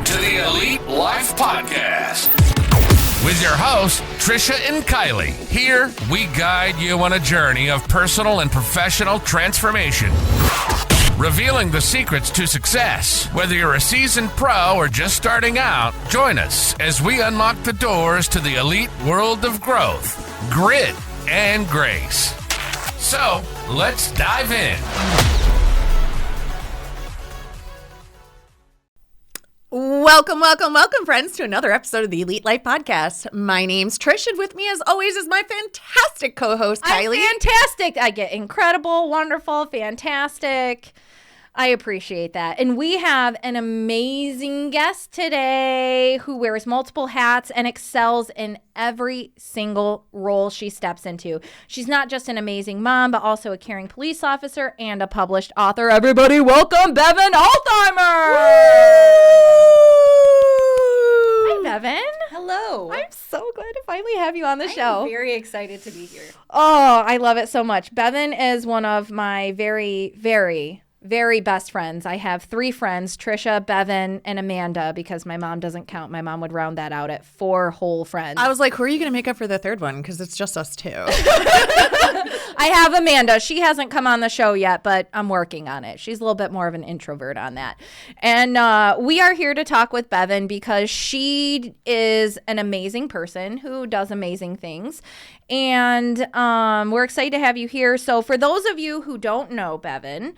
to the Elite Life Podcast with your hosts, Trisha and Kylee. Here, we guide you on a journey of personal and professional transformation, revealing the secrets to success. Whether you're a seasoned pro or just starting out, join us as we unlock the doors to the elite world of growth, grit, and grace. So, let's dive in. Welcome, friends, to another episode of the Elite Life Podcast. My name's Trish, and with me, as always, is my fantastic co-host, Kylee. I'm fantastic. I get incredible, wonderful, fantastic. I appreciate that. And we have an amazing guest today who wears multiple hats and excels in every single role she steps into. She's not just an amazing mom, but also a caring police officer and a published author. Everybody welcome Bevin Altheimer. Hi, Bevin. Hello. I'm so glad to finally have you on the show. I'm very excited to be here. Oh, I love it so much. Bevin is one of my very, very best friends. I have 3 friends, Trisha, Bevin, and Amanda, because my mom doesn't count. My mom would round that out at 4 whole friends. I was like, who are you going to make up for the third one? Because it's just us 2. I have Amanda. She hasn't come on the show yet, but I'm working on it. She's a little bit more of an introvert on that. And we are here to talk with Bevin because she is an amazing person who does amazing things. And we're excited to have you here. So for those of you who don't know Bevin,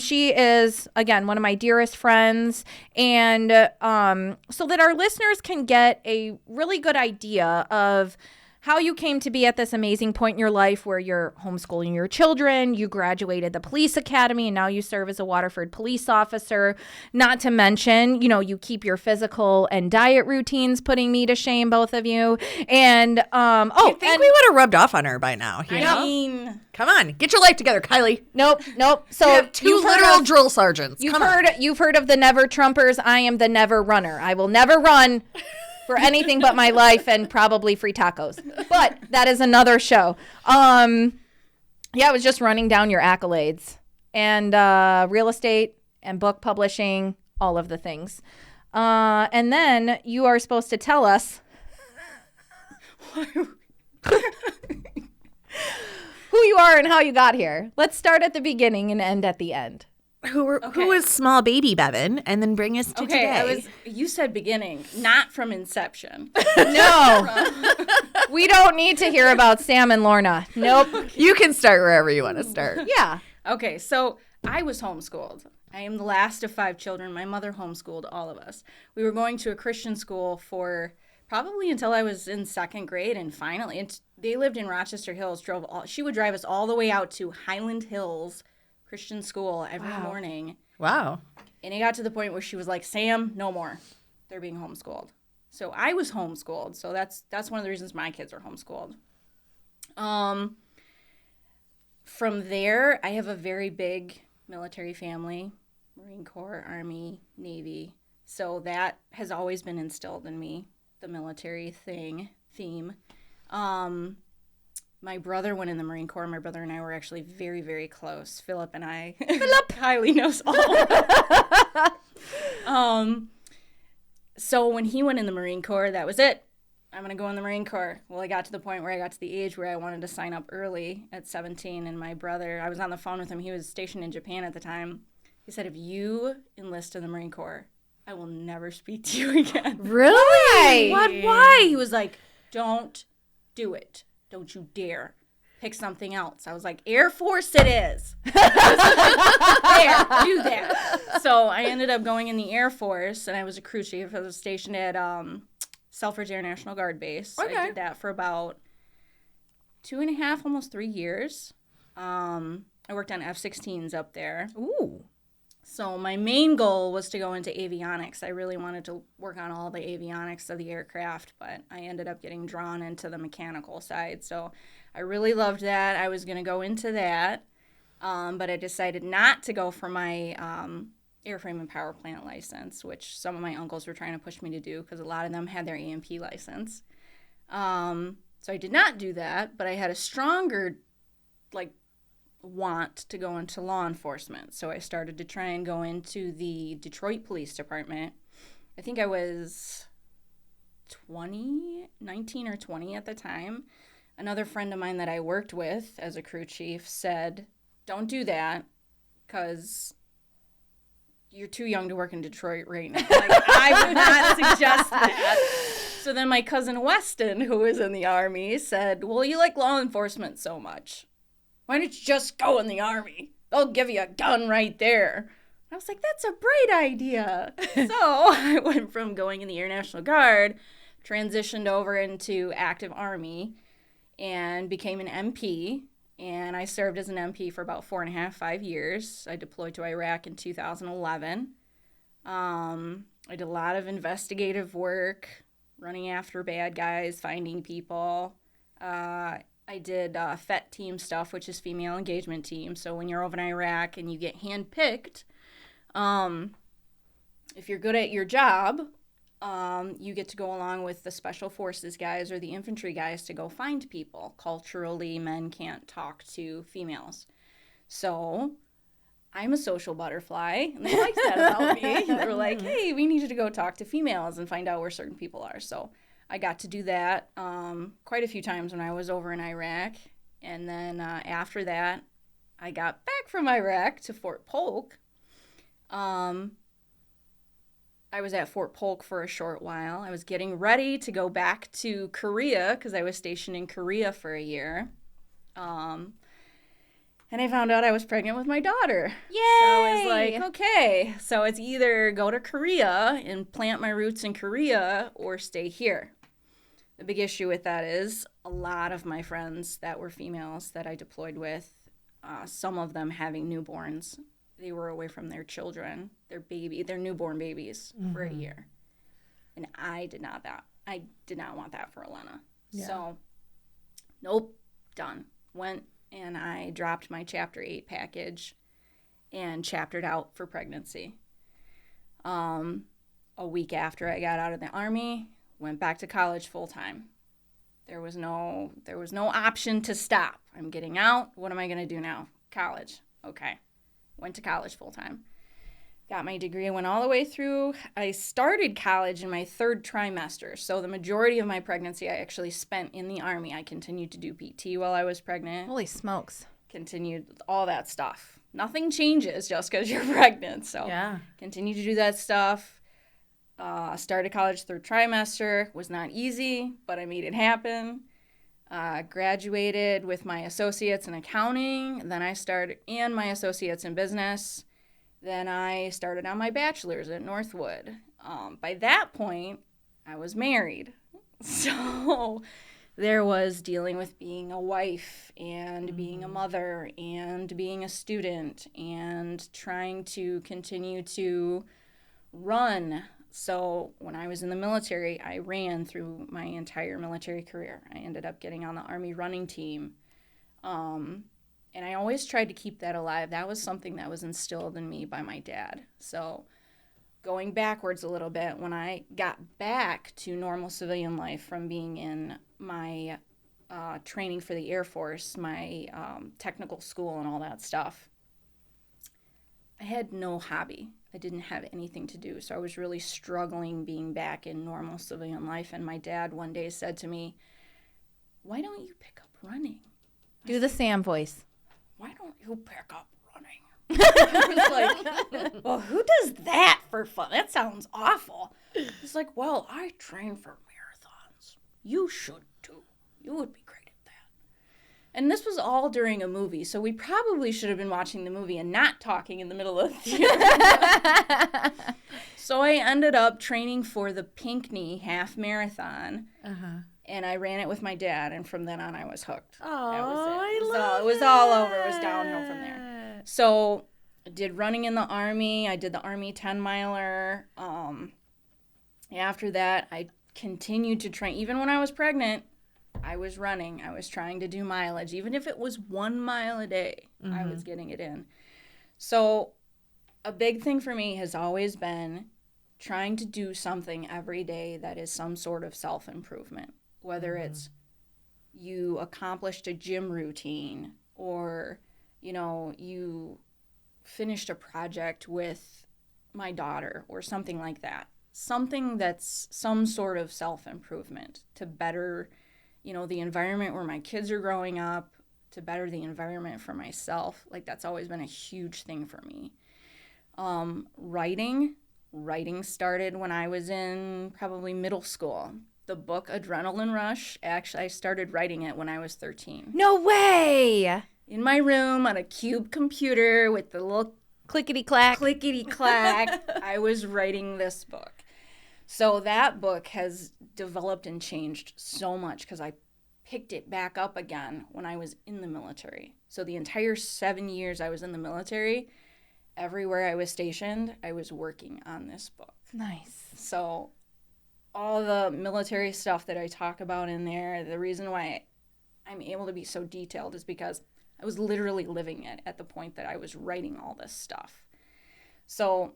she is, again, one of my dearest friends. And so that our listeners can get a really good idea of how you came to be at this amazing point in your life where you're homeschooling your children, you graduated the police academy, and now you serve as a Waterford police officer. Not to mention, you know, you keep your physical and diet routines, putting me to shame, both of you. And, I think we would have rubbed off on her by now. I mean, come on, get your life together, Kylee. Nope. So you have 2 literal drill sergeants. You've heard of the never Trumpers. I am the never runner. I will never run for anything but my life and probably free tacos. But that is another show. I was just running down your accolades and real estate and book publishing, all of the things. And then you are supposed to tell us who you are and how you got here. Let's start at the beginning and end at the end. Who is small baby Bevin, and then bring us to today. You said beginning, not from inception. No. We don't need to hear about Sam and Lorna. Nope. You can start wherever you want to start. Yeah. Okay, so I was homeschooled. I am the last of 5 children. My mother homeschooled all of us. We were going to a Christian school for probably until I was in 2nd grade, and finally, they lived in Rochester Hills. She would drive us all the way out to Highland Hills Christian school every morning. Wow. And it got to the point where she was like, Sam, no more. They're being homeschooled. So I was homeschooled. So that's one of the reasons my kids are homeschooled. From there, I have a very big military family, Marine Corps, Army, Navy. So that has always been instilled in me, the military theme. My brother went in the Marine Corps. My brother and I were actually very, very close. Philip and I. Kylee knows all. So when he went in the Marine Corps, that was it. I'm going to go in the Marine Corps. Well, I got to the point where I got to the age where I wanted to sign up early at 17. And my brother, I was on the phone with him. He was stationed in Japan at the time. He said, if you enlist in the Marine Corps, I will never speak to you again. Really? Why? He was like, don't do it. Don't you dare pick something else. I was like, Air Force it is. There, do that. So I ended up going in the Air Force, and I was a crew chief. I was stationed at Selfridge Air National Guard Base. So I did that for about 2.5, almost 3 years. I worked on F-16s up there. Ooh. So my main goal was to go into avionics. I really wanted to work on all the avionics of the aircraft, but I ended up getting drawn into the mechanical side. So I really loved that. I was going to go into that, but I decided not to go for my airframe and power plant license, which some of my uncles were trying to push me to do because a lot of them had their AMP license. So I did not do that, but I had a stronger, want to go into law enforcement. So I started to try and go into the Detroit Police Department. I think I was 19 or 20 at the time. Another friend of mine that I worked with as a crew chief said, don't do that because you're too young to work in Detroit right now. Like, I would not suggest that. So then my cousin Weston, who was in the Army, said, well, you like law enforcement so much. Why don't you just go in the Army? They'll give you a gun right there. I was like, that's a bright idea. So I went from going in the Air National Guard, transitioned over into active Army, and became an MP. And I served as an MP for about 5 years. I deployed to Iraq in 2011. I did a lot of investigative work, running after bad guys, finding people. I did FET team stuff, which is female engagement team. So when you're over in Iraq and you get handpicked, if you're good at your job, you get to go along with the special forces guys or the infantry guys to go find people. Culturally, men can't talk to females. So I'm a social butterfly, and they liked that about me. They were like, hey, we need you to go talk to females and find out where certain people are. So I got to do that quite a few times when I was over in Iraq. And then after that, I got back from Iraq to Fort Polk. I was at Fort Polk for a short while. I was getting ready to go back to Korea because I was stationed in Korea for a year. And I found out I was pregnant with my daughter. Yay! So I was like, okay, so it's either go to Korea and plant my roots in Korea or stay here. The big issue with that is a lot of my friends that were females that I deployed with, some of them having newborns. They were away from their children, their newborn babies for a year. And I did not want that for Elena. Yeah. So, nope, done. Went and I dropped my Chapter 8 package and chaptered out for pregnancy. A week after I got out of the Army, went back to college full time. There was no option to stop. I'm getting out. What am I going to do now? College. Okay. Went to college full time. Got my degree. I went all the way through. I started college in my 3rd trimester. So the majority of my pregnancy I actually spent in the Army. I continued to do PT while I was pregnant. Holy smokes. Continued all that stuff. Nothing changes just because you're pregnant. So yeah. Continued to do that stuff. Started college 3rd trimester. Was not easy, but I made it happen. Graduated with my associates in accounting. Then I started and my associates in business. Then I started on my bachelor's at Northwood. By that point, I was married. So there was dealing with being a wife and being a mother and being a student and trying to continue to run. So when I was in the military, I ran through my entire military career. I ended up getting on the Army running team. And I always tried to keep that alive. That was something that was instilled in me by my dad. So going backwards a little bit, when I got back to normal civilian life from being in my training for the Air Force, my technical school and all that stuff, I had no hobby. I didn't have anything to do. So I was really struggling being back in normal civilian life. And my dad one day said to me, why don't you pick up running? Do the Sam voice. Why don't you pick up running? I was like, well, who does that for fun? That sounds awful. He's like, well, I train for marathons. You should too. You would be great at that. And this was all during a movie, so we probably should have been watching the movie and not talking in the middle of the theater. So I ended up training for the Pinckney half marathon. And I ran it with my dad, and from then on, I was hooked. Oh, that was it. it was all over. It was downhill from there. So I did running in the Army. I did the Army 10-miler. After that, I continued to train. Even when I was pregnant, I was running. I was trying to do mileage. Even if it was 1 mile a day, I was getting it in. So a big thing for me has always been trying to do something every day that is some sort of self-improvement. Whether it's you accomplished a gym routine or, you finished a project with my daughter or something like that. something that's some sort of self-improvement to better, the environment where my kids are growing up, to better the environment for myself. Like, that's always been a huge thing for me. Writing started when I was in probably middle school. The book Adrenaline Rush, actually, I started writing it when I was 13. No way! In my room on a cube computer with the little Clickety-clack. clickety-clack, I was writing this book. So that book has developed and changed so much because I picked it back up again when I was in the military. So the entire 7 years I was in the military, everywhere I was stationed, I was working on this book. Nice. So all the military stuff that I talk about in there, the reason why I'm able to be so detailed is because I was literally living it at the point that I was writing all this stuff. So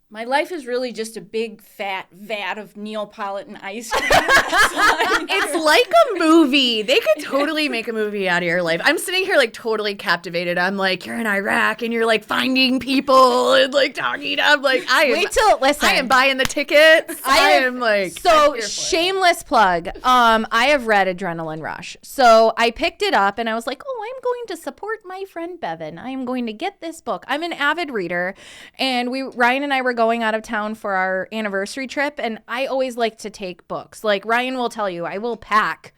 my life is really just a big fat vat of Neapolitan ice cream. It's like a movie. They could totally make a movie out of your life. I'm sitting here like totally captivated. I'm like, you're in Iraq and you're like finding people and like talking. I'm like, Listen. I am buying the tickets. I am like, so shameless plug. I have read Adrenaline Rush. So I picked it up and I was like, oh, I'm going to support my friend Bevin. I am going to get this book. I'm an avid reader, and Ryan and I were going out of town for our anniversary trip, and I always like to take books. Like Ryan will tell you, I will pack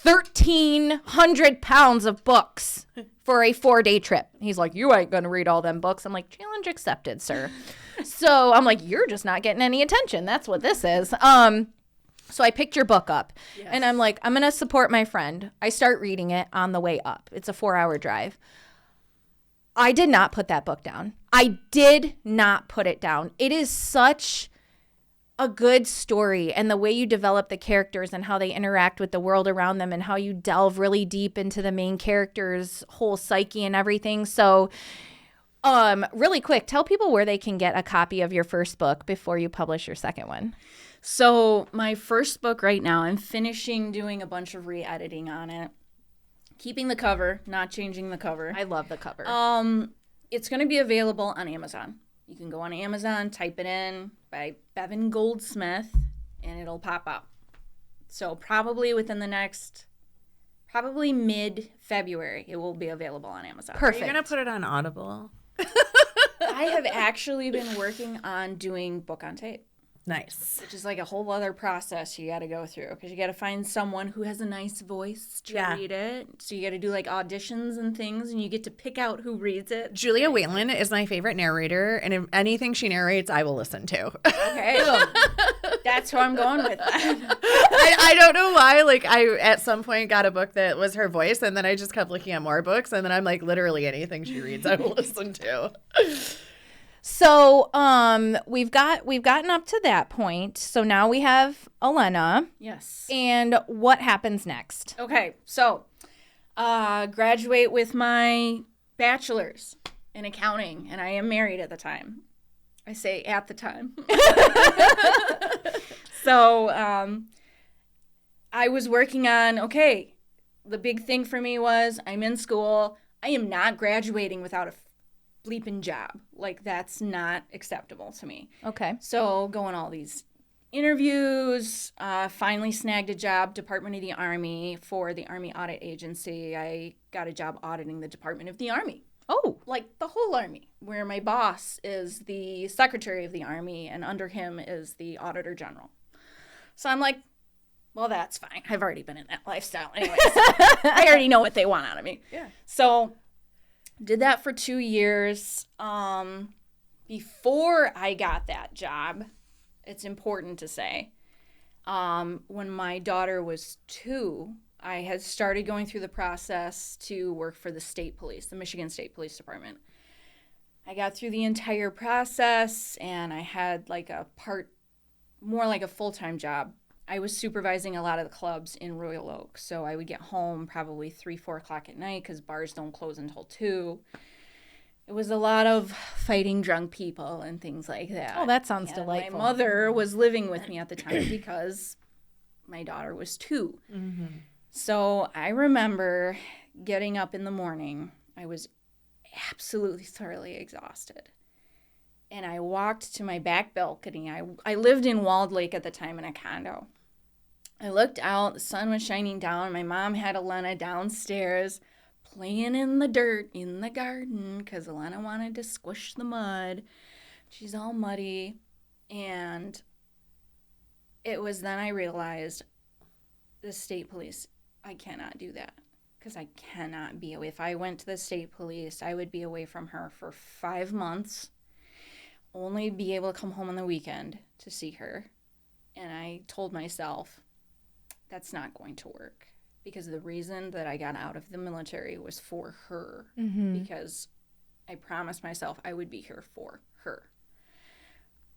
1,300 pounds of books for a 4-day trip. He's like, you ain't gonna read all them books. I'm like, challenge accepted, sir. So I'm like, you're just not getting any attention. That's what this is. So I picked your book up, and I'm like, I'm gonna support my friend. I start reading it on the way up. It's a 4-hour drive. I did not put that book down. I did not put it down. It is such a good story, and the way you develop the characters and how they interact with the world around them and how you delve really deep into the main character's whole psyche and everything. So really quick, tell people where they can get a copy of your first book before you publish your second one. So my first book right now, I'm finishing doing a bunch of re-editing on it. Keeping the cover, not changing the cover. I love the cover. It's going to be available on Amazon. You can go on Amazon, type it in by Bevin Goldsmith, and it'll pop up. So probably within the next, mid-February, it will be available on Amazon. Perfect. Are you going to put it on Audible? I have actually been working on doing book on tape. Nice. Which is like a whole other process you got to go through, because you got to find someone who has a nice voice to read it. So you got to do like auditions and things, and you get to pick out who reads it. Julia Whalen is my favorite narrator, and if anything she narrates, I will listen to. Okay. That's who I'm going with. I don't know why. Like, I at some point got a book that was her voice, and then I just kept looking at more books, and then I'm like, literally anything she reads, I will listen to. So we've gotten up to that point. So now we have Elena. Yes. And what happens next? Okay, so graduate with my bachelor's in accounting, and I am married at the time. I say at the time. So I was working on, the big thing for me was I'm in school. I am not graduating without a bleeping job. Like, that's not acceptable to me. Okay. So going all these interviews, finally snagged a job, Department of the Army, for the Army Audit Agency. I got a job auditing the Department of the Army. Oh. Like the whole Army, where my boss is the Secretary of the Army, and under him is the Auditor General. So I'm like, well, that's fine. I've already been in that lifestyle anyways. I already know what they want out of me. Yeah. So did that for 2 years. Before I got that job, it's important to say, when my daughter was 2, I had started going through the process to work for the state police, the Michigan State Police Department. I got through the entire process, and I had like more like a full-time job. I was supervising a lot of the clubs in Royal Oak, so I would get home probably 3-4 o'clock at night because bars don't close until 2. It was a lot of fighting drunk people and things like that. Oh, that sounds And delightful. my mother was living with me at the time because my daughter was 2. Mm-hmm. So I remember getting up in the morning. I was absolutely thoroughly exhausted. And I walked to my back balcony. I lived in Walled Lake at the time in a condo. I looked out, the sun was shining down. My mom had Elena downstairs playing in the dirt in the garden because Elena wanted to squish the mud. She's all muddy. And it was then I realized the state police, I cannot do that because I cannot be away. If I went to the state police, I would be away from her for 5 months, only be able to come home on the weekend to see her. And I told myself, that's not going to work because the reason that I got out of the military was for her because I promised myself I would be here for her.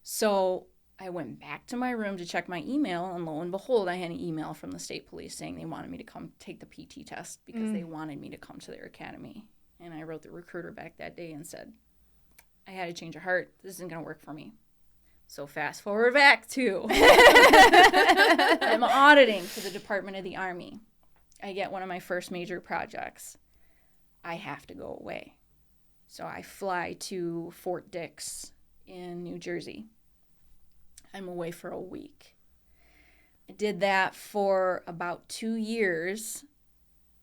So I went back to my room to check my email, and lo and behold, I had an email from the state police saying they wanted me to come take the PT test because they wanted me to come to their academy. And I wrote the recruiter back that day and said, I had a change of heart. This isn't going to work for me. So fast forward back to I'm auditing for the Department of the Army. I get one of my first major projects. I have to go away. So I fly to Fort Dix in New Jersey. I'm away for a week. I did that for about 2 years,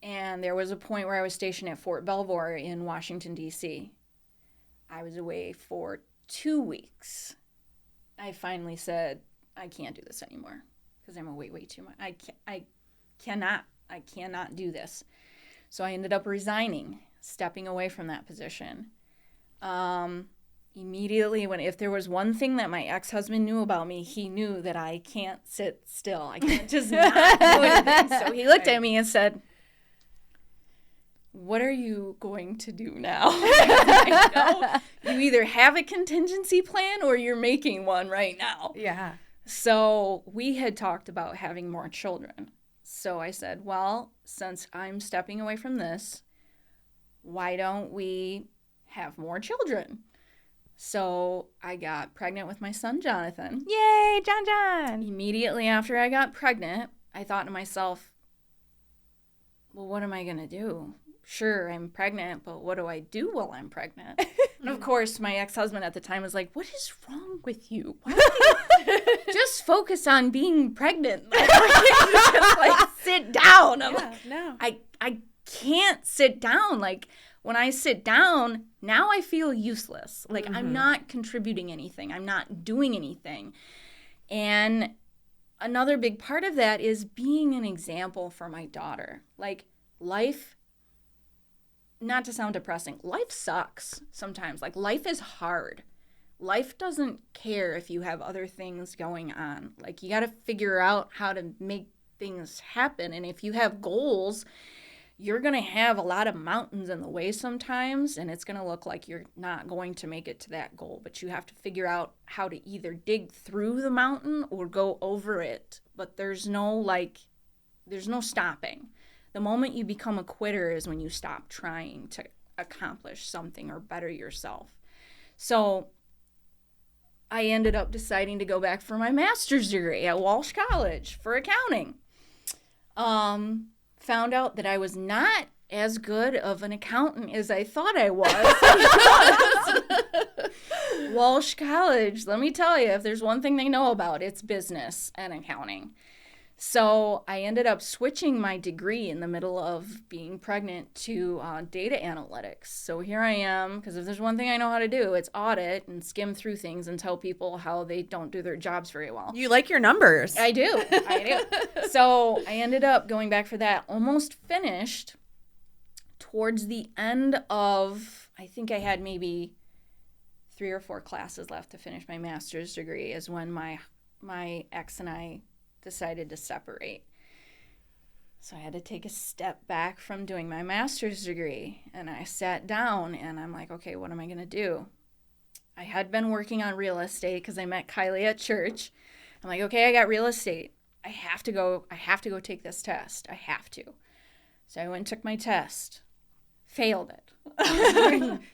and there was a point where I was stationed at Fort Belvoir in Washington, D.C. I was away for 2 weeks. I finally said, I can't do this anymore because I'm away way too much. I cannot do this. So I ended up resigning, stepping away from that position. Immediately, if there was one thing that my ex-husband knew about me, he knew that I can't sit still. I can't just not do anything. So he looked at me and said, what are you going to do now? I know. You either have a contingency plan or you're making one right now. Yeah. So we had talked about having more children. So I said, well, since I'm stepping away from this, why don't we have more children? So I got pregnant with my son, Jonathan. Yay, John. Immediately after I got pregnant, I thought to myself, well, what am I going to do? Sure, I'm pregnant, but what do I do while I'm pregnant? And of course, my ex-husband at the time was like, what is wrong with you? Why don't you just focus on being pregnant? Like, just sit down. I'm like, No. I can't sit down. Like, when I sit down, now I feel useless. Like, I'm not contributing anything. I'm not doing anything. And another big part of that is being an example for my daughter. Like, life, not to sound depressing, life sucks sometimes. Like, life is hard. Life doesn't care if you have other things going on. Like, you got to figure out how to make things happen. And if you have goals, you're going to have a lot of mountains in the way sometimes, and it's going to look like you're not going to make it to that goal. But you have to figure out how to either dig through the mountain or go over it. But there's no stopping. The moment you become a quitter is when you stop trying to accomplish something or better yourself. So I ended up deciding to go back for my master's degree at Walsh College for accounting. Found out that I was not as good of an accountant as I thought I was. Walsh College, let me tell you, if there's one thing they know about, it's business and accounting. So I ended up switching my degree in the middle of being pregnant to data analytics. So here I am, because if there's one thing I know how to do, it's audit and skim through things and tell people how they don't do their jobs very well. You like your numbers. I do. So I ended up going back for that, almost finished. Towards the end of, I think I had maybe 3 or 4 classes left to finish my master's degree, is when my ex and I decided to separate. So I had to take a step back from doing my master's degree, and I sat down and I'm like, okay, what am I going to do? I had been working on real estate because I met Kylee at church. I'm like, okay, I got real estate. I have to go take this test. I have to. So I went and took my test. Failed it.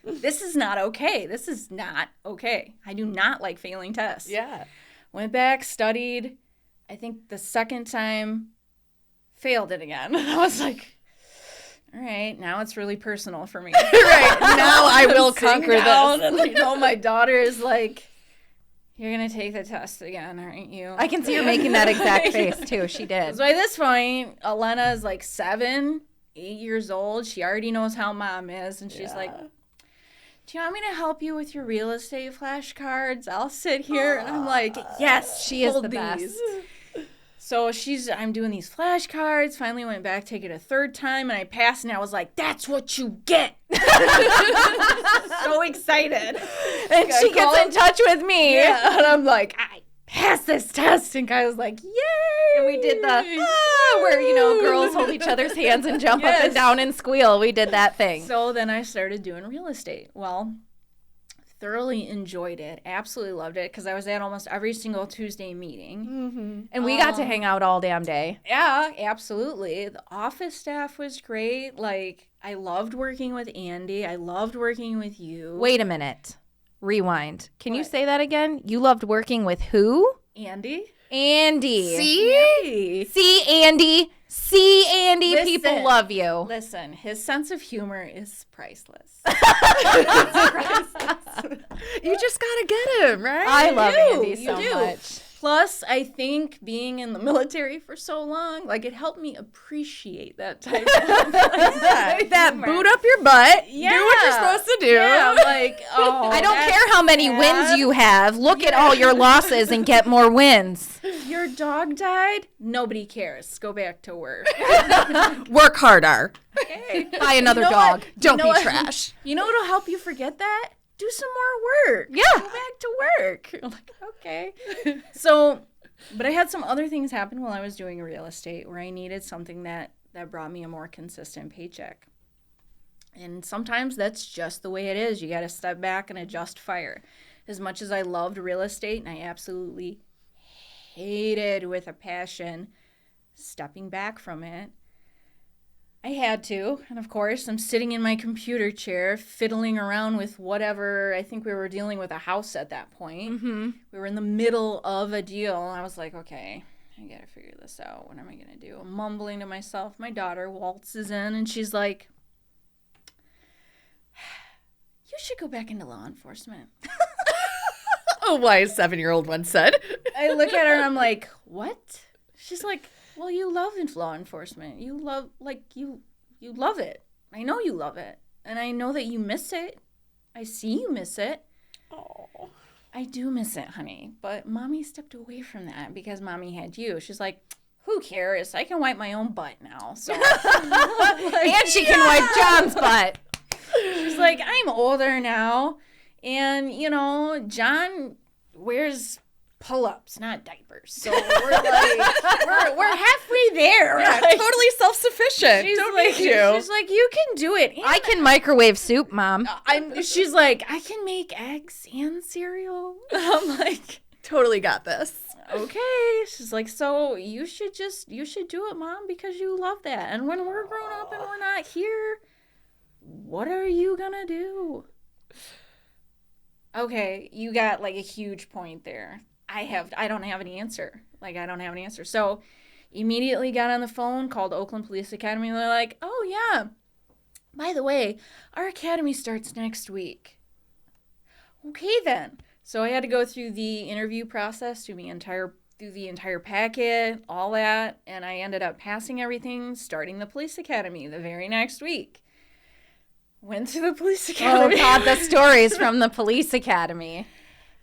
This is not okay. This is not okay. I do not like failing tests. Yeah. Went back, studied. I think the second time, failed it again. I was like, all right, now it's really personal for me. Right. Now I will conquer this. And, you know, my daughter is like, you're going to take the test again, aren't you? I can see her making that exact face, too. She did. So by this point, Elena is like 7, 8 years old. She already knows how mom is. And she's like, do you want me to help you with your real estate flashcards? I'll sit here. And I'm like, yes, She is hold the best. these. So I'm doing these flashcards. Finally went back, take it a third time, and I passed, and I was like, that's what you get. So excited. And she gets in touch with me. Yeah, and I'm like, I passed this test. And Guy was like, yay. And we did the, where, you know, girls hold each other's hands and jump up and down and squeal. We did that thing. So then I started doing real estate. Well, thoroughly enjoyed it. Absolutely loved it because I was at almost every single Tuesday meeting. And we got to hang out all damn day. Yeah, absolutely. The office staff was great. Like, I loved working with Andy. I loved working with you. Wait a minute. Rewind. Can you say that again? You loved working with who? Andy? Andy. See? Hey. See, Andy. See, Andy. Listen. People love you. Listen, his sense of humor is priceless. You just gotta get him, right? I love do. Andy You so do. much. Plus, I think being in the military for so long, like, it helped me appreciate that type of that boot up your butt. Yeah. Do what you're supposed to do. Yeah, I'm like, oh, I don't that's care how many sad. wins you have. Look at all your losses and get more wins. Your dog died? Nobody cares. Go back to work. Work harder. Buy another You know dog. what? Don't You know be what? trash. You know what'll help you forget that? Do some more work. Yeah. Go back to work. I'm like, okay. So, but I had some other things happen while I was doing real estate where I needed something that brought me a more consistent paycheck. And sometimes that's just the way it is. You got to step back and adjust fire. As much as I loved real estate and I absolutely hated with a passion stepping back from it, I had to. And of course, I'm sitting in my computer chair fiddling around with whatever. I think we were dealing with a house at that point. Mm-hmm. We were in the middle of a deal. I was like, okay, I got to figure this out. What am I going to do? I'm mumbling to myself. My daughter waltzes in and she's like, you should go back into law enforcement. A wise 7-year-old once said. I look at her and I'm like, what? She's like, well, you love law enforcement. You love, like, you love it. I know you love it. And I know that you miss it. I see you miss it. Oh. I do miss it, honey. But Mommy stepped away from that because Mommy had you. She's like, who cares? I can wipe my own butt now. So, And she can wipe John's butt. she's like, I'm older now. And, you know, John wears pull-ups, not diapers. So we're like, we're halfway there. Yeah, Like, totally self-sufficient. she's Don't like, need you. she's like, you can do it. And I can microwave soup, Mom. she's like, I can make eggs and cereal. I'm like, Totally got this. okay. She's like, so you should do it, Mom, because you love that. And when we're grown up and we're not here, what are you gonna do? Okay, you got like a huge point there. I don't have an answer. Like, I don't have an answer. So immediately got on the phone, called Oakland Police Academy, and they're like, oh yeah, by the way, our academy starts next week. Okay then. So I had to go through the interview process, through the entire packet, all that, and I ended up passing everything, starting the police academy the very next week. Went to the police Oh, academy. God, the stories from the police academy.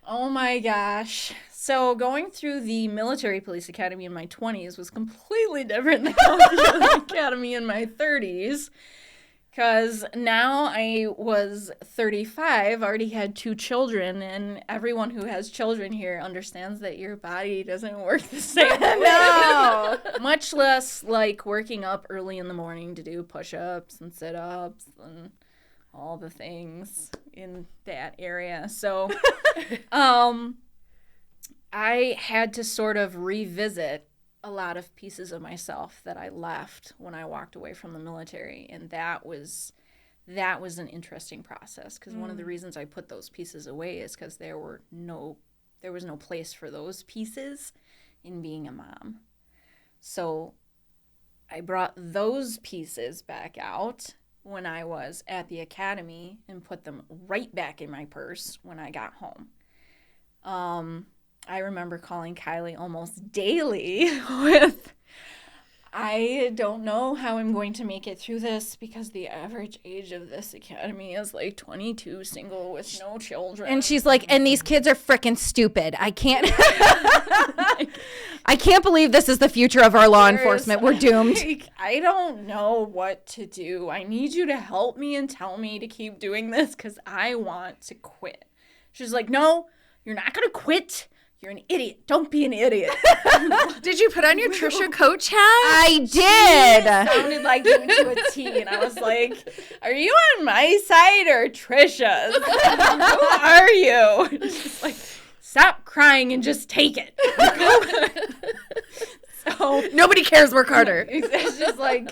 Oh my gosh. So going through the military police academy in my 20s was completely different than going through the academy in my 30s. Because now I was 35, already had 2 children, and everyone who has children here understands that your body doesn't work the same way. No. Much less like working up early in the morning to do push-ups and sit-ups and all the things in that area. So I had to sort of revisit a lot of pieces of myself that I left when I walked away from the military, and that was an interesting process, because one of the reasons I put those pieces away is because there was no place for those pieces in being a mom. So I brought those pieces back out when I was at the academy and put them right back in my purse when I got home. I remember calling Kylee almost daily with, I don't know how I'm going to make it through this because the average age of this academy is like 22, single with no children. And she's like, and these kids are freaking stupid. I can't I can't believe this is the future of our law enforcement. We're doomed. Like, I don't know what to do. I need you to help me and tell me to keep doing this because I want to quit. She's like, no, you're not going to quit. You're an idiot. Don't be an idiot. Did you put on your Trisha coach hat? I did. Sounded like you to a T, and I was like, are you on my side or Trisha's? Who are you? She's like, stop crying and just take it. So Nobody cares. Work harder. it's just like,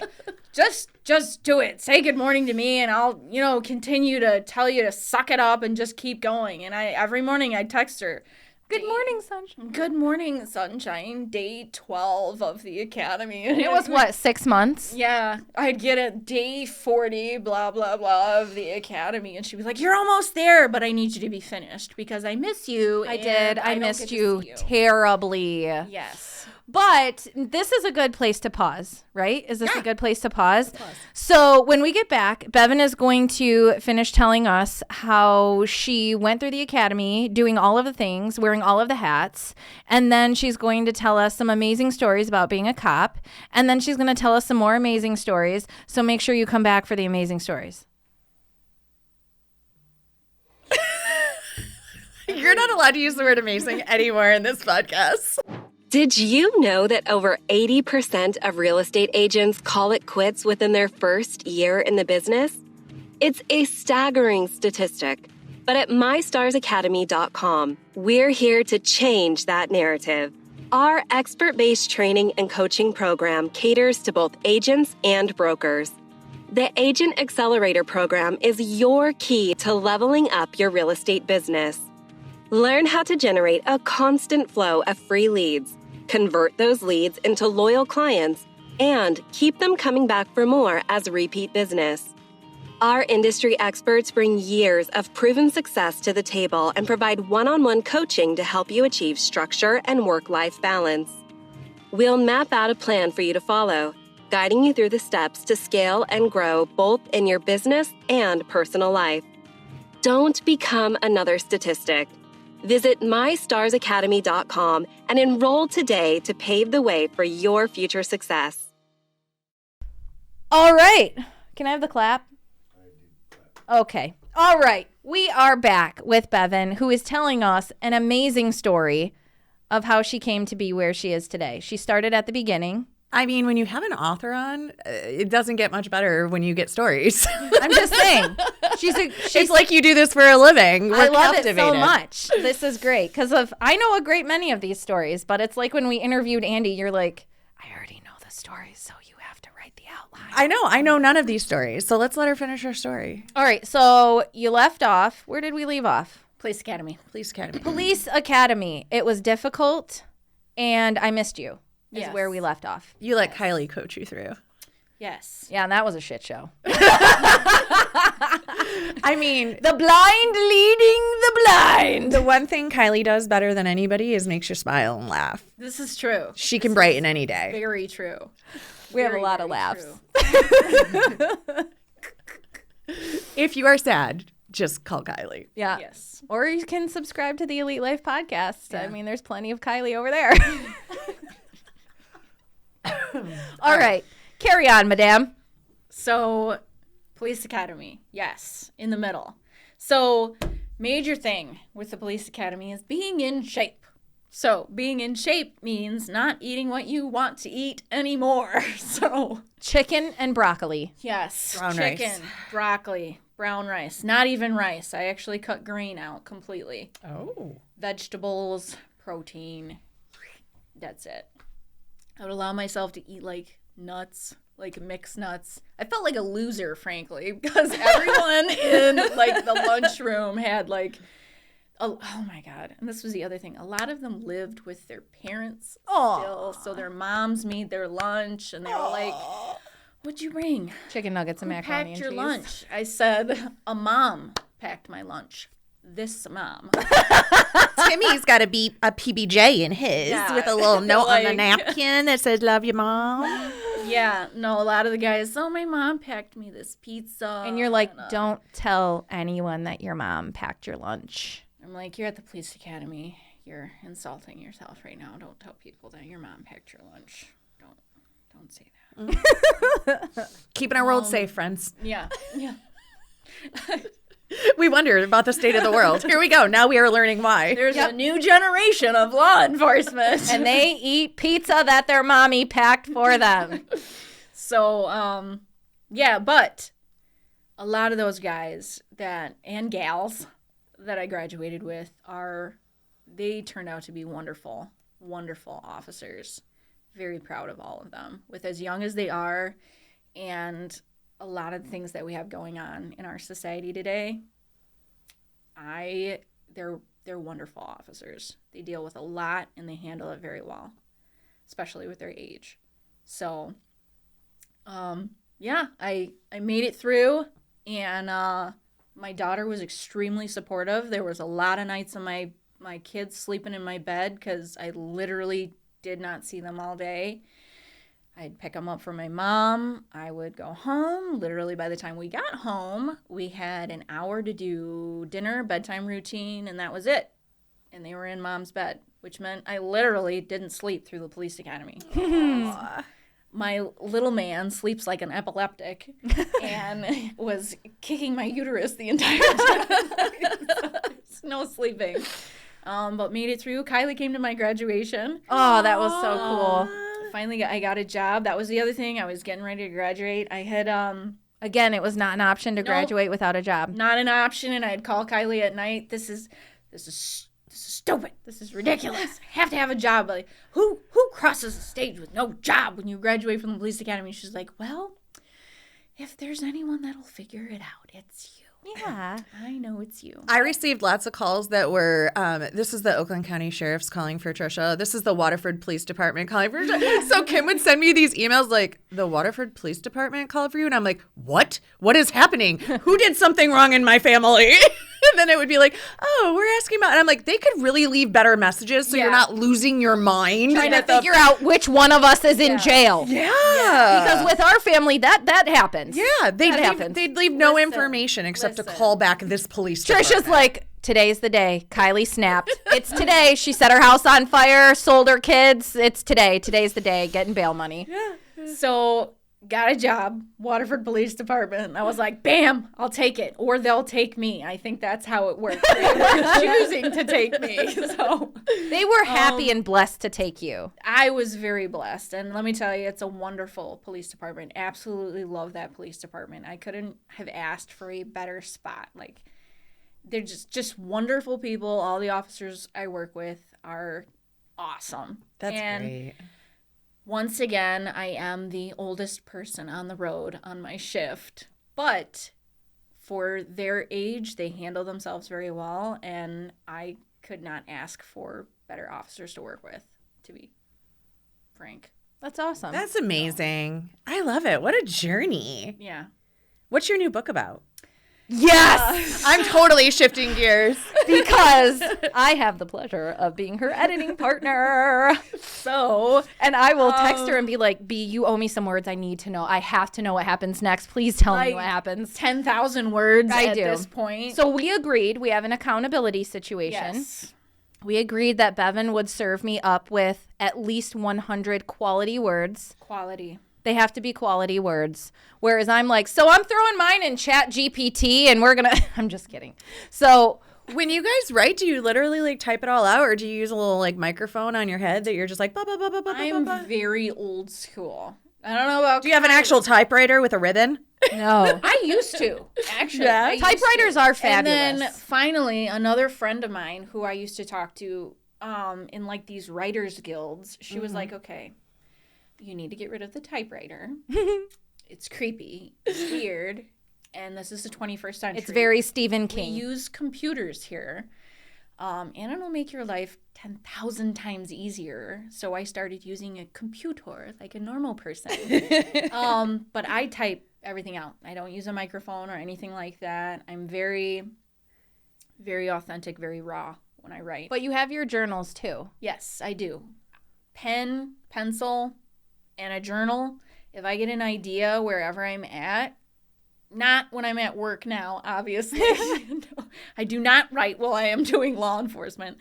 just do it. Say good morning to me, and I'll, continue to tell you to suck it up and just keep going. And every morning I text her, Good morning, sunshine. good morning, sunshine, day 12 of the academy. And it was, what, 6 months? Yeah, I'd get a day 40, blah, blah, blah, of the academy. And she'd be like, you're almost there, but I need you to be finished because I miss you. I and did. I don't missed get to you see you. terribly. Yes. But this is a good place to pause, right? Is this a good place to pause? So when we get back, Bevin is going to finish telling us how she went through the academy, doing all of the things, wearing all of the hats. And then she's going to tell us some amazing stories about being a cop. And then she's going to tell us some more amazing stories. So make sure you come back for the amazing stories. You're not allowed to use the word amazing anymore in this podcast. Did you know that over 80% of real estate agents call it quits within their first year in the business? It's a staggering statistic. But at mystarsacademy.com, we're here to change that narrative. Our expert-based training and coaching program caters to both agents and brokers. The Agent Accelerator program is your key to leveling up your real estate business. Learn how to generate a constant flow of free leads, convert those leads into loyal clients, and keep them coming back for more as repeat business. Our industry experts bring years of proven success to the table and provide one-on-one coaching to help you achieve structure and work-life balance. We'll map out a plan for you to follow, guiding you through the steps to scale and grow both in your business and personal life. Don't become another statistic. Visit mystarsacademy.com and enroll today to pave the way for your future success. All right. Can I have the clap? Okay. All right. We are back with Bevin, who is telling us an amazing story of how she came to be where she is today. She started at the beginning. I mean, when you have an author on, it doesn't get much better when you get stories. I'm just saying. It's like you do this for a living. We're I love it so captivated. much. This is great because I know a great many of these stories, but it's like when we interviewed Andy, you're like, I already know the stories, so you have to write the outline. I know none of these stories. So let's let her finish her story. All right, so you left off. Where did we leave off? Police Academy. Police Academy. Police Academy. It was difficult, and I missed you. Is Yes. where we left off. You let Kylee coach you through. Yes. Yeah, and that was a shit show. I mean, The blind leading the blind. the one thing Kylee does better than anybody is makes you smile and laugh. This is true. She can brighten any day. Very true. We have a Very, lot of very laughs. true. If you are sad, just call Kylee. Yeah. Yes. Or you can subscribe to the Elite Life podcast. I mean, there's plenty of Kylie over there. All right. Carry on, madame. So, Police Academy, yes, in the middle. So, major thing with the Police Academy is being in shape. So, being in shape means not eating what you want to eat anymore. So, Chicken and broccoli. yes, Brown rice. chicken, broccoli, brown rice, not even rice. I actually cut grain out completely. Oh. Vegetables, protein, that's it. I would allow myself to eat like nuts, like mixed nuts. I felt like a loser, frankly, because everyone in like the lunchroom had like oh my God. And this was the other thing. A lot of them lived with their parents Aw. still. So their moms made their lunch and they were like, what'd you bring? Chicken nuggets and Who macaroni packed and your cheese. lunch? I said, a mom packed my lunch. This mom. Timmy's got a PBJ in his Yeah. with a little note on the Like- napkin that says, love you, Mom. Yeah, no, a lot of the guys, my mom packed me this pizza. And you're like, and, don't tell anyone that your mom packed your lunch. I'm like, you're at the police academy. You're insulting yourself right now. Don't tell people that your mom packed your lunch. Don't say that. Keeping our world safe, friends. Yeah. We wondered about the state of the world. Here we go. Now we are learning why. There's a new generation of law enforcement. And they eat pizza that their mommy packed for them. So, yeah, but a lot of those guys and gals that I graduated with they turned out to be wonderful, wonderful officers. Very proud of all of them. With as young as they are and a lot of the things that we have going on in our society today, they're wonderful officers. They deal with a lot and they handle it very well, especially with their age. So, yeah, I made it through, and my daughter was extremely supportive. There was a lot of nights of my kids sleeping in my bed because I literally did not see them all day. I'd pick them up from my mom. I would go home. Literally, by the time we got home, we had an hour to do dinner, bedtime routine, and that was it. And they were in mom's bed, which meant I literally didn't sleep through the police academy. My little man sleeps like an epileptic and was kicking my uterus the entire time. No sleeping. But made it through. Kylee came to my graduation. Oh, that was so cool. Finally, I got a job. That was the other thing. I was getting ready to graduate. I had Again, it was not an option to graduate without a job. not an option, and I'd call Kylee at night. This is stupid. This is ridiculous. I have to have a job. Like, who crosses the stage with no job when you graduate from the police academy? She's like, well, if there's anyone that'll figure it out, it's you. Yeah. I know it's you. I received lots of calls that were, this is the Oakland County Sheriff's calling for Trisha. This is the Waterford Police Department calling for Trisha. So Kim would send me these emails like, the Waterford Police Department called for you? And I'm like, what? What is happening? Who did something wrong in my family? And then it would be like, oh, we're asking about, and I'm like, they could really leave better messages so you're not losing your mind. Trying to figure out which one of us is in jail. Yeah. Because with our family, that happens. Yeah, happens. they'd leave no information except to call back this police Trisha's department. like, today's the day. Kylee snapped. It's today. She set her house on fire, sold her kids. It's today. Today's the day. Getting bail money. So got a job, Waterford Police Department. I was like, bam, I'll take it. Or they'll take me. I think that's how it works. They were choosing to take me. So They were happy and blessed to take you. I was very blessed. And let me tell you, it's a wonderful police department. Absolutely love that police department. I couldn't have asked for a better spot. Like, they're just wonderful people. All the officers I work with are awesome. That's and great. Once again, I am the oldest person on the road on my shift, but for their age, they handle themselves very well, and I could not ask for better officers to work with, to be frank. That's awesome. That's amazing. I love it. What a journey. Yeah. What's your new book about? Yes! I'm totally shifting gears. Because I have the pleasure of being her editing partner. So, And I will text her and be like, B, you owe me some words. I need to know. I have to know what happens next. Please tell me what happens. 10,000 words I at do. this point. So we agreed. We have an accountability situation. yes. We agreed that Bevin would serve me up with at least 100 quality words. Quality. They have to be quality words. Whereas I'm like, so I'm throwing mine in Chat GPT and we're going to, I'm just kidding. So When you guys write, do you literally like type it all out, or do you use a little like microphone on your head that you're just like blah blah blah blah blah blah I'm blah? very old school. I don't know about Do you have an actual typewriter with a ribbon? no. I used to, actually. Yeah. I used Typewriters to. are fabulous. And then finally, another friend of mine who I used to talk to in like these writers guilds, she was like, okay, you need to get rid of the typewriter. It's creepy. It's weird. And this is the 21st century. It's very Stephen We King. use computers here. And it'll make your life 10,000 times easier. So I started using a computer like a normal person. But I type everything out. I don't use a microphone or anything like that. I'm very, very authentic, very raw when I write. But you have your journals too. Yes, I do. Pen, pencil, and a journal. If I get an idea wherever I'm at, not when I'm at work now, obviously. I do not write while I am doing law enforcement.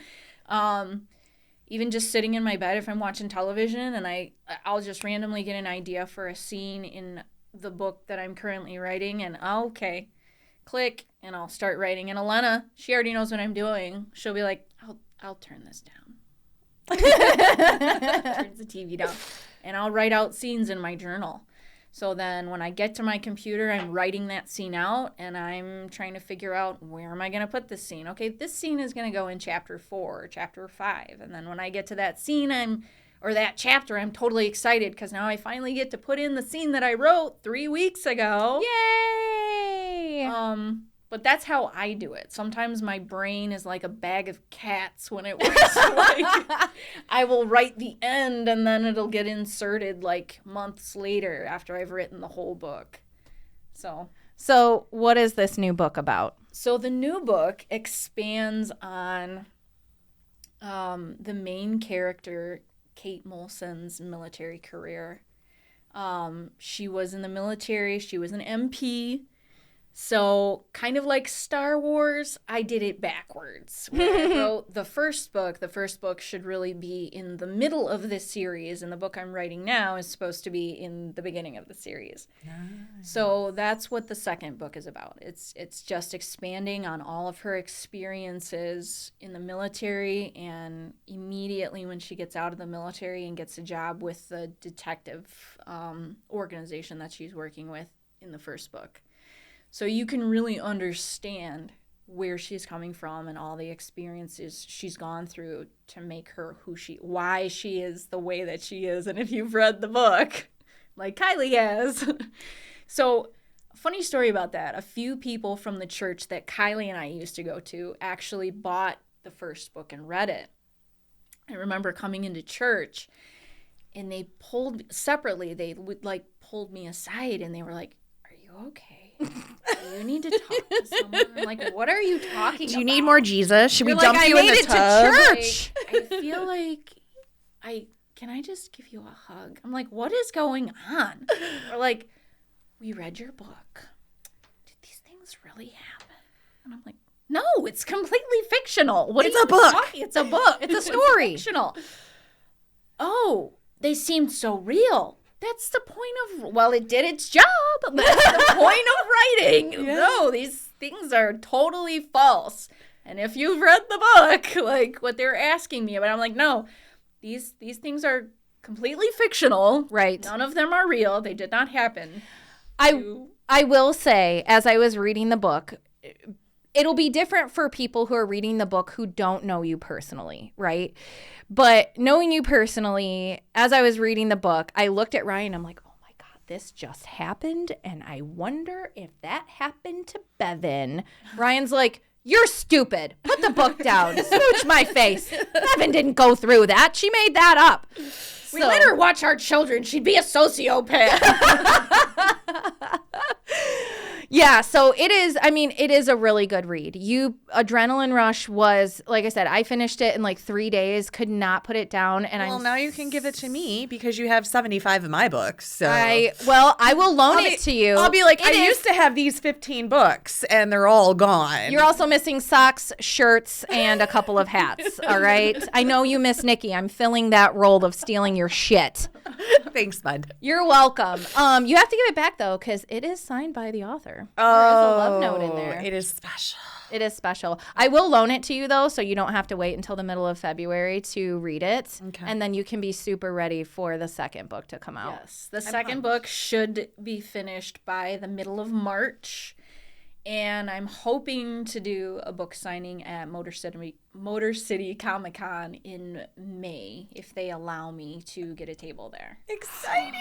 Even just sitting in my bed if I'm watching television, and I'll just randomly get an idea for a scene in the book that I'm currently writing, and okay, click, and I'll start writing. And Elena, she already knows what I'm doing. She'll be like, I'll turn this down. Turns the TV down. And I'll write out scenes in my journal. So then when I get to my computer, I'm writing that scene out, and I'm trying to figure out, where am I going to put this scene? Okay, this scene is going to go in chapter 4 or chapter 5. And then when I get to that scene, or that chapter, I'm totally excited because now I finally get to put in the scene that I wrote 3 weeks ago. Yay! But that's how I do it. Sometimes my brain is like a bag of cats when it works. Like, I will write the end and then it'll get inserted like months later after I've written the whole book. So what is this new book about? So the new book expands on the main character, Kate Molson's military career. She was in the military. She was an MP. So kind of like Star Wars, I did it backwards. When I wrote the first book should really be in the middle of this series, and the book I'm writing now is supposed to be in the beginning of the series. Nice. So that's what the second book is about. It's just expanding on all of her experiences in the military, and immediately when she gets out of the military and gets a job with the detective organization that she's working with in the first book. So you can really understand where she's coming from and all the experiences she's gone through to make her why she is the way that she is. And if you've read the book, like Kylee has. So, funny story about that. A few people from the church that Kylee and I used to go to actually bought the first book and read it. I remember coming into church, and they pulled me aside, and they were like, "Are you okay? You need to talk to someone." I'm like, "What are you talking about? Do you need more Jesus? Should we dump I you in made the it tub?" to church. Like, I feel like can I just give you a hug? I'm like, "What is going on?" Or like, "We read your book. Did these things really happen?" And I'm like, "No, it's completely fictional. It's a book. It's a book. It's a story. It's fictional." "Oh, they seemed so real." That's the point of, well, it did its job. That's the point of writing. Yeah. No, these things are totally false. And if you've read the book, like what they're asking me about, I'm like, no, these things are completely fictional. Right. None of them are real. They did not happen. I will say, as I was reading the book, it'll be different for people who are reading the book who don't know you personally, right? But knowing you personally, as I was reading the book, I looked at Ryan, I'm like, oh my God, this just happened, and I wonder if that happened to Bevin. Ryan's like, you're stupid. Put the book down. Smooch my face. Bevin didn't go through that. She made that up. We let her watch our children. She'd be a sociopath. Yeah, so it is a really good read. Adrenaline Rush was, like I said, I finished it in like 3 days, could not put it down. And now you can give it to me because you have 75 of my books. So I will loan it to you. I'll be like, I used to have these 15 books and they're all gone. You're also missing socks, shirts, and a couple of hats, all right? I know you miss Nikki. I'm filling that role of stealing your shit. Thanks, bud. You're welcome. You have to give it back, though, because it is signed by the author. Oh, there is a love note in there. It is special. It is special. I will loan it to you, though, so you don't have to wait until the middle of February to read it. Okay. And then you can be super ready for the second book to come out. Yes. The second book should be finished by the middle of March. And I'm hoping to do a book signing at Motor City Comic-Con in May, if they allow me to get a table there. Exciting!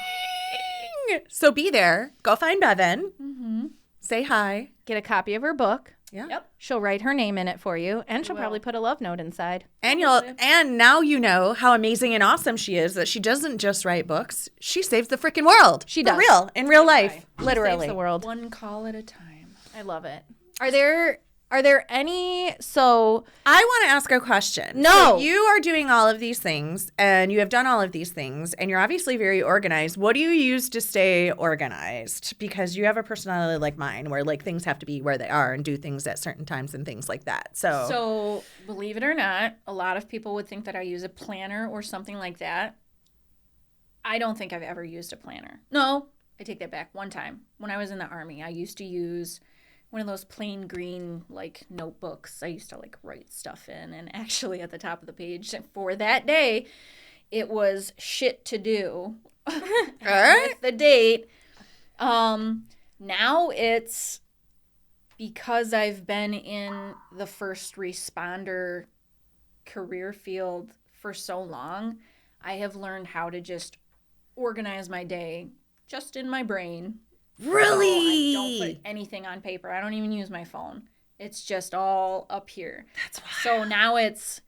So be there. Go find Bevin. Mm-hmm. Say hi. Get a copy of her book. Yeah. Yep. She'll write her name in it for you, and she'll probably put a love note inside. And now you know how amazing and awesome she is, that she doesn't just write books. She saves the freaking world. She For does. real, in real life. She Literally. saves the world. One call at a time. I love it. Are there any, so I want to ask a question. No. So you are doing all of these things, and you have done all of these things, and you're obviously very organized. What do you use to stay organized? Because you have a personality like mine, where like things have to be where they are and do things at certain times and things like that. So believe it or not, a lot of people would think that I use a planner or something like that. I don't think I've ever used a planner. No, I take that back. One time when I was in the Army, I used to use one of those plain green like notebooks. I used to like write stuff in, and actually at the top of the page for that day, it was shit to do. With the date. Now it's because I've been in the first responder career field for so long, I have learned how to just organize my day just in my brain. Really? So I don't put anything on paper. I don't even use my phone. It's just all up here. That's wild. So now it's,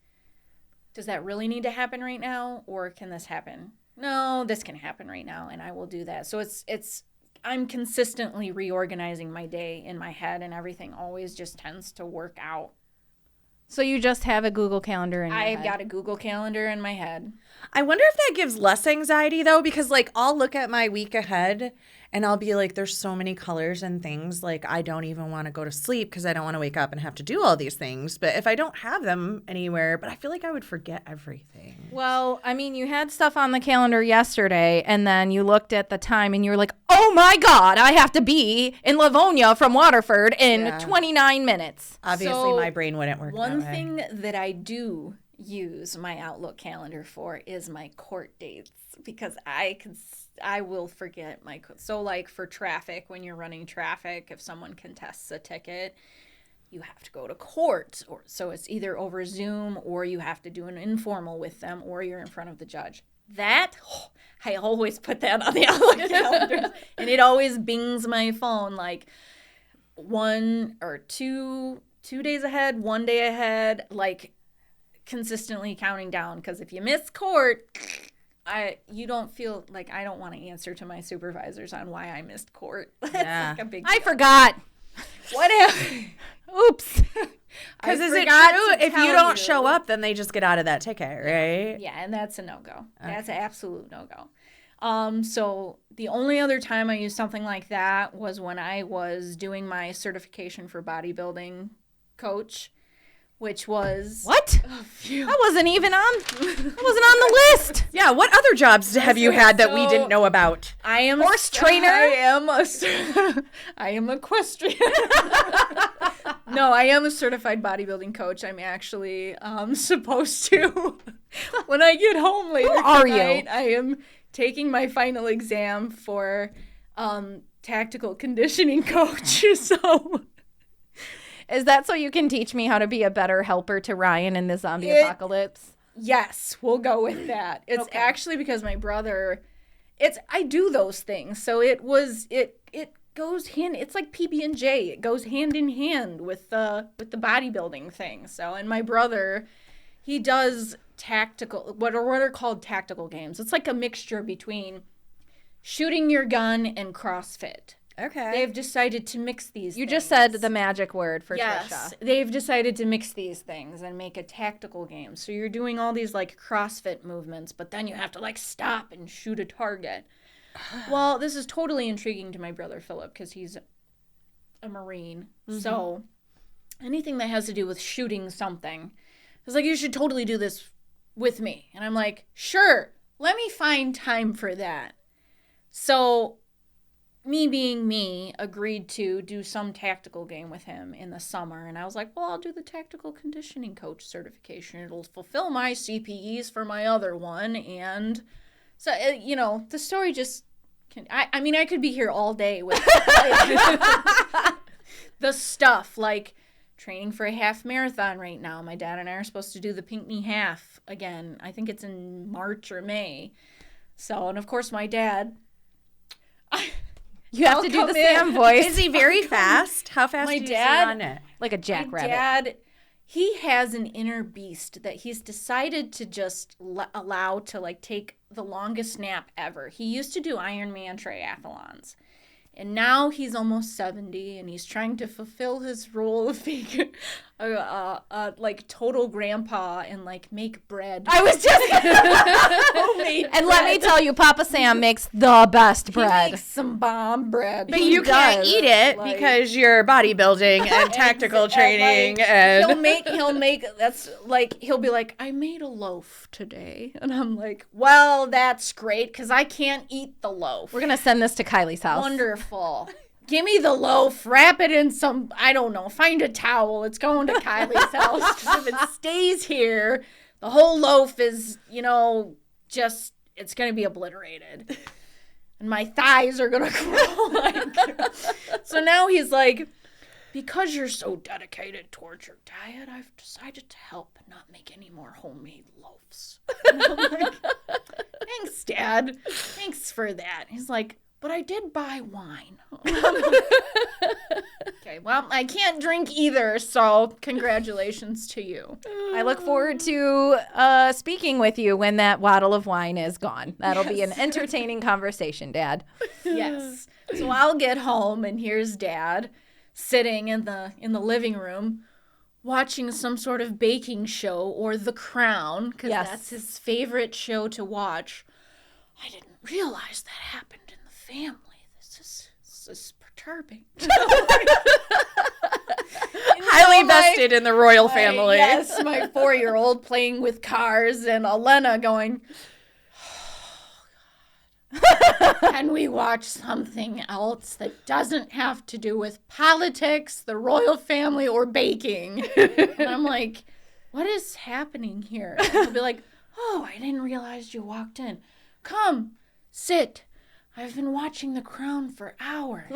does that really need to happen right now? Or can this happen? No, this can happen right now, and I will do that. So I'm consistently reorganizing my day in my head, and everything always just tends to work out. So you just have a Google Calendar in your I've head. got a Google Calendar in my head. I wonder if that gives less anxiety, though, because, like, I'll look at my week ahead and I'll be like, there's so many colors and things. Like, I don't even want to go to sleep because I don't want to wake up and have to do all these things. But if I don't have them anywhere, but I feel like I would forget everything. Well, I mean, you had stuff on the calendar yesterday, and then you looked at the time and you were like, oh my God, I have to be in Livonia from Waterford in 29 minutes. Obviously, So, my brain wouldn't work One that way. thing that I do use my Outlook calendar for is my court dates, because I will forget my so like for traffic, when you're running traffic, if someone contests a ticket, you have to go to court, or so it's either over Zoom or you have to do an informal with them, or you're in front of the judge. That I always put that on the Outlook calendar, and it always bings my phone like 1 or 2 days ahead, 1 day ahead, like consistently counting down. Because if you miss court, you don't feel like, I don't want to answer to my supervisors on why I missed court. That's like a big I deal. forgot. What happened? Oops. Because is it forgot true? to If you tell don't you. show up, then they just get out of that ticket, right? Yeah, and that's a no-go. That's an absolute no-go. So the only other time I used something like that was when I was doing my certification for bodybuilding coach, which was What? That wasn't even on. That wasn't on the list. Yeah, what other jobs have you had that we didn't know about? I am Horse trainer? I am equestrian. No, I am a certified bodybuilding coach. I'm actually supposed to, when I get home later are you? tonight, I am taking my final exam for tactical conditioning coach. So Is that so you can teach me how to be a better helper to Ryan in the zombie apocalypse? yes, we'll go with that. It's actually because my brother, I do those things. So it goes hand, it's like PB&J. It goes hand in hand with the bodybuilding thing. So, and my brother, he does tactical, what are called tactical games. It's like a mixture between shooting your gun and CrossFit. Okay. They've decided to mix these You things. just said the magic word for Yes, Trisha. they've decided to mix these things and make a tactical game. So you're doing all these like CrossFit movements, but then you have to like stop and shoot a target. Well, this is totally intriguing to my brother Philip because he's a Marine. So anything that has to do with shooting something, it's like, you should totally do this with me. And I'm like, sure, let me find time for that. So me being me, agreed to do some tactical game with him in the summer. And I was like, well, I'll do the tactical conditioning coach certification. It'll fulfill my CPEs for my other one. And so, the story just I mean, I could be here all day with the stuff, like training for a half marathon right now. My dad and I are supposed to do the Pinckney half again. I think it's in March or May. So, and of course, my dad, You have to do the Sam voice. Is he very fast? How fast My do you dad- run it? Like a jackrabbit. Dad, he has an inner beast that he's decided to just allow to like take the longest nap ever. He used to do Ironman triathlons. And now he's almost 70 and he's trying to fulfill his role of being like total grandpa and like make bread. I was just Homemade And let me tell you, Papa Sam makes the best He bread. makes some bomb bread. But you can't eat it because you're bodybuilding and tactical training and he'll make that's like he'll be like, I made a loaf today, and I'm like, well, that's great because I can't eat the loaf. We're gonna send this to Kylie's house. Wonderful. Give me the loaf, wrap it in some, I don't know, find a towel. It's going to Kylie's house. 'Cause if it stays here, the whole loaf is, just, it's going to be obliterated. And my thighs are going to grow. So now he's like, because you're so dedicated towards your diet, I've decided to help and not make any more homemade loaves. And I'm like, thanks, Dad. Thanks for that. He's like, but I did buy wine. Okay, well, I can't drink either, so congratulations to you. I look forward to speaking with you when that bottle of wine is gone. That'll be an entertaining conversation, Dad. Yes. So I'll get home, and here's Dad sitting in the living room watching some sort of baking show or The Crown, because that's his favorite show to watch. I didn't realize that happened in the family. This is perturbing. highly vested in the royal family. Yes, my 4-year-old playing with cars and Elena going, oh, God. Can we watch something else that doesn't have to do with politics, the royal family, or baking? And I'm like, what is happening here? And he'll be like, oh, I didn't realize you walked in. Come, sit. I've been watching The Crown for hours.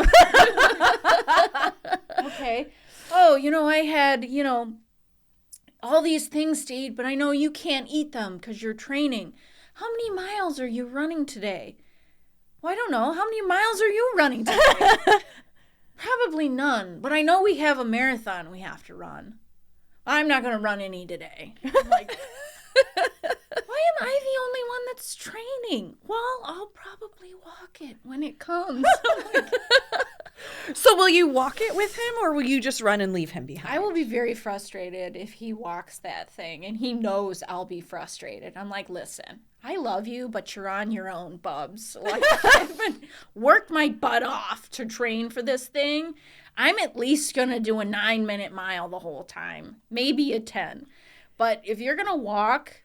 Okay. Oh, I had, all these things to eat, but I know you can't eat them because you're training. How many miles are you running today? Well, I don't know. How many miles are you running today? Probably none, but I know we have a marathon we have to run. I'm not going to run any today. I'm like, why am I the only one that's training? Well, I'll probably walk it when it comes. So will you walk it with him or will you just run and leave him behind? I will be very frustrated if he walks that thing, and he knows I'll be frustrated. I'm like, listen, I love you, but you're on your own, bubs. Like, I've been worked my butt off to train for this thing. I'm at least going to do a 9-minute mile the whole time, maybe a 10. But if you're going to walk,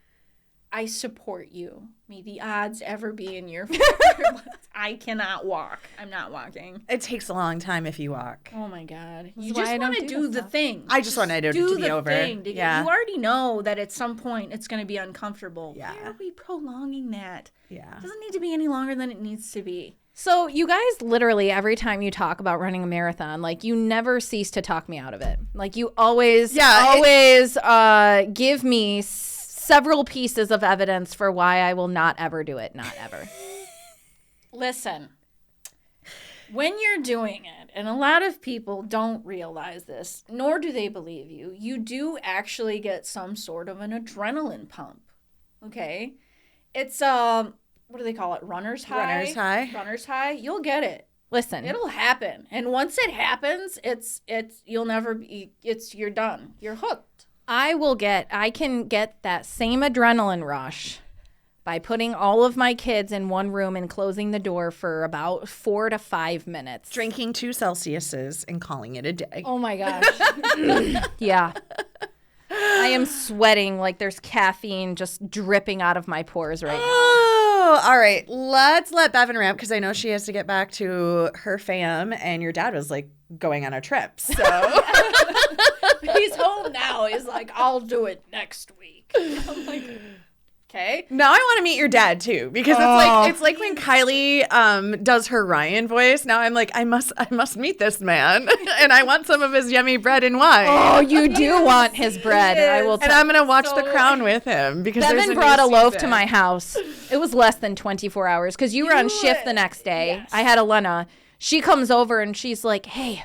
I support you. May the odds ever be in your favor. I cannot walk. I'm not walking. It takes a long time if you walk. Oh, my God. You why I just don't want to do do this the stuff. thing. I just want it to be over. You already know that at some point it's going to be uncomfortable. Yeah. Why are we prolonging that? Yeah. It doesn't need to be any longer than it needs to be. So you guys literally every time you talk about running a marathon, like you never cease to talk me out of it. Like you always give me several pieces of evidence for why I will not ever do it. Not ever. Listen, when you're doing it, and a lot of people don't realize this, nor do they believe you, you do actually get some sort of an adrenaline pump. Okay? It's what do they call it? Runner's high? Runner's high. Runner's high. You'll get it. Listen, It'll happen. And once it happens, you're done. You're hooked. I can get that same adrenaline rush by putting all of my kids in one room and closing the door for about 4 to 5 minutes. Drinking 2 Celsiuses and calling it a day. Oh my gosh. Yeah. I am sweating like there's caffeine just dripping out of my pores right now. Oh, all right. Let's let Bevin ramp because I know she has to get back to her fam, and your dad was like going on a trip. So He's home now. He's like, I'll do it next week. I'm like, okay. now I want to meet your dad too because it's like when Kylie does her Ryan voice. Now I'm like, I must meet this man, and I want some of his yummy bread and wine. Oh, you do want his bread. I will. And I'm gonna watch The Crown with him because there's Bevin a brought a new loaf to season. my house. It was less than 24 hours because you were on shift the next day. Yes. I had Elena. She comes over and she's like, hey,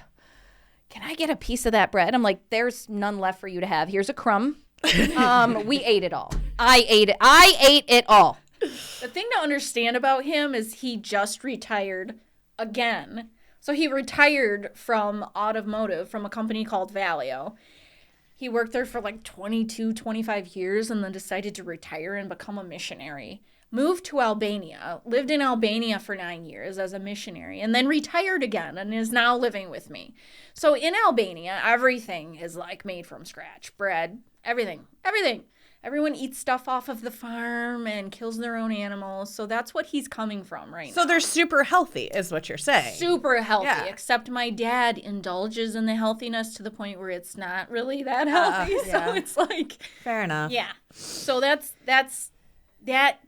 can I get a piece of that bread? I'm like, there's none left for you to have. Here's a crumb. We ate it all. I ate it all. The thing to understand about him is he just retired again. So he retired from automotive from a company called Valeo. He worked there for like 22, 25 years and then decided to retire and become a missionary. Moved to Albania, lived in Albania for 9 years as a missionary, and then retired again and is now living with me. So in Albania, everything is like made from scratch. Bread, everything. Everyone eats stuff off of the farm and kills their own animals. So that's what he's coming from right now. So they're super healthy, is what you're saying. Super healthy, Yeah. except my dad indulges in the healthiness to the point where it's not really that healthy. yeah. So it's like, Fair enough. yeah. So that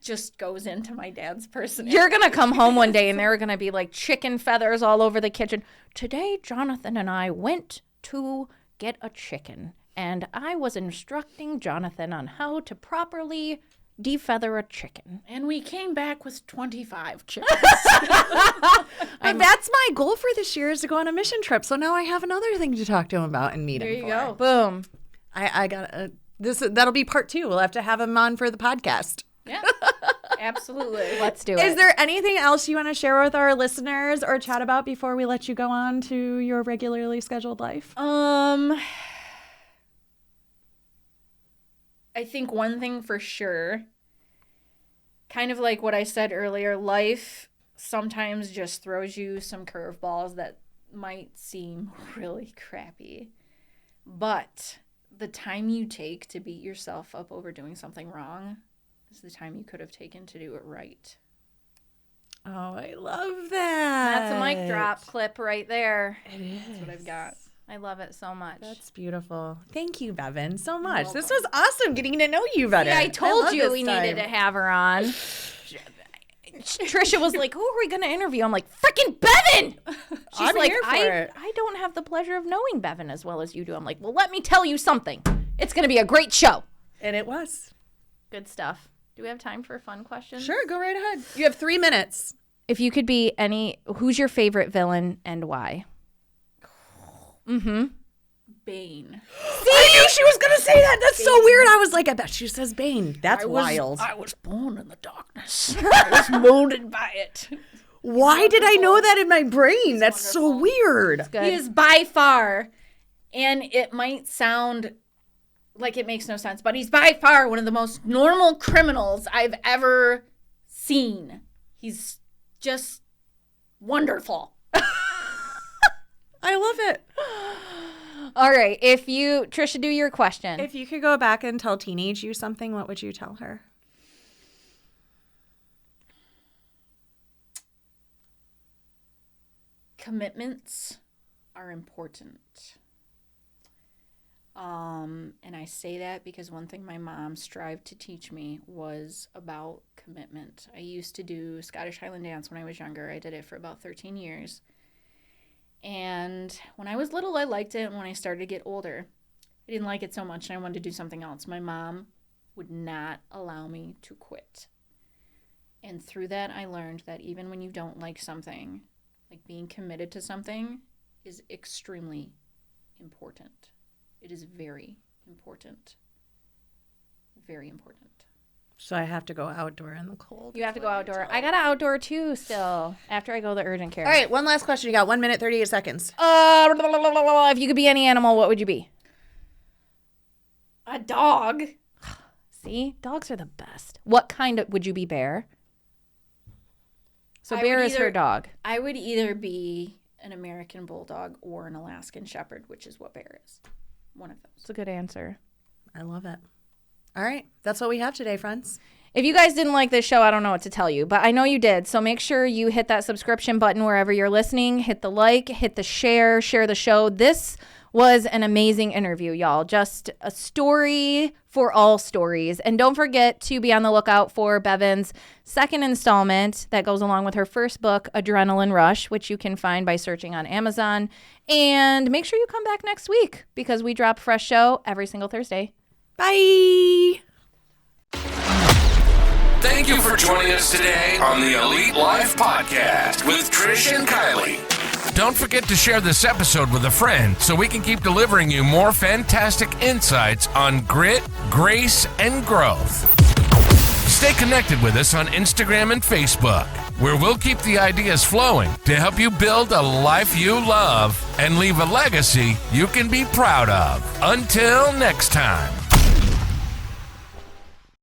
just goes into my dad's personality. You're going to come home one day and there are going to be like chicken feathers all over the kitchen. Today, Jonathan and I went to get a chicken. And I was instructing Jonathan on how to properly defeather a chicken. And we came back with 25 chickens. But that's my goal for this year, is to go on a mission trip. So now I have another thing to talk to him about and meet him for. Boom. I got that'll be part 2. We'll have to have him on for the podcast. Yeah, absolutely. Let's do it. Is there anything else you want to share with our listeners or chat about before we let you go on to your regularly scheduled life? I think one thing for sure, kind of like what I said earlier, life sometimes just throws you some curveballs that might seem really crappy. But the time you take to beat yourself up over doing something wrong is the time you could have taken to do it right. Oh, I love that. That's a mic drop clip right there. It is. That's what I've got. I love it so much. That's beautiful. Thank you, Bevin, so much. This was awesome getting to know you better. Yeah, I told love you this we time. needed to have her on. Trisha was like, who are we going to interview? I'm like, freaking Bevin! She's I'm like, here for it. I don't have the pleasure of knowing Bevin as well as you do. I'm like, well, let me tell you something. It's going to be a great show. And it was. Good stuff. Do we have time for fun questions? Sure, go right ahead. You have 3 minutes. If you could be who's your favorite villain and why? Bane. I knew she was going to say that. That's so weird. I was like, I bet she says Bane. That's wild. I was born in the darkness. I was molded by it. Why did I know that in my brain? That's so weird. Good. He is by far, and it might sound like it makes no sense, but he's by far one of the most normal criminals I've ever seen. He's just wonderful. I love it. All right. Trisha, do your question. If you could go back and tell teenage you something, what would you tell her? Commitments are important. And I say that because one thing my mom strived to teach me was about commitment. I used to do Scottish Highland dance when I was younger. I did it for about 13 years. And when I was little, I liked it. And when I started to get older, I didn't like it so much and I wanted to do something else. My mom would not allow me to quit. And through that, I learned that even when you don't like something, like being committed to something is extremely important. It is very important. Very important. So I have to go outdoor in the cold. You have to go outdoor. I got to outdoor too still after I go to urgent care. All right, one last question. You got 1 minute, 38 seconds. If you could be any animal, what would you be? A dog. See, dogs are the best. What kind would you be, bear? So I bear would is her either- dog. I would either be an American bulldog or an Alaskan shepherd, which is what bear is. One of those. It's a good answer. I love it. All right, that's what we have today, friends. If you guys didn't like this show, I don't know what to tell you, but I know you did. So make sure you hit that subscription button wherever you're listening. Hit the like, hit the share the show. This was an amazing interview, y'all. Just a story for all stories. And don't forget to be on the lookout for Bevin's second installment that goes along with her first book, Adrenaline Rush, which you can find by searching on Amazon. And make sure you come back next week because we drop a fresh show every single Thursday. Bye. Thank you for joining us today on the Elite Life Podcast with Trish and Kylee. Don't forget to share this episode with a friend so we can keep delivering you more fantastic insights on grit, grace, and growth. Stay connected with us on Instagram and Facebook, where we'll keep the ideas flowing to help you build a life you love and leave a legacy you can be proud of. Until next time.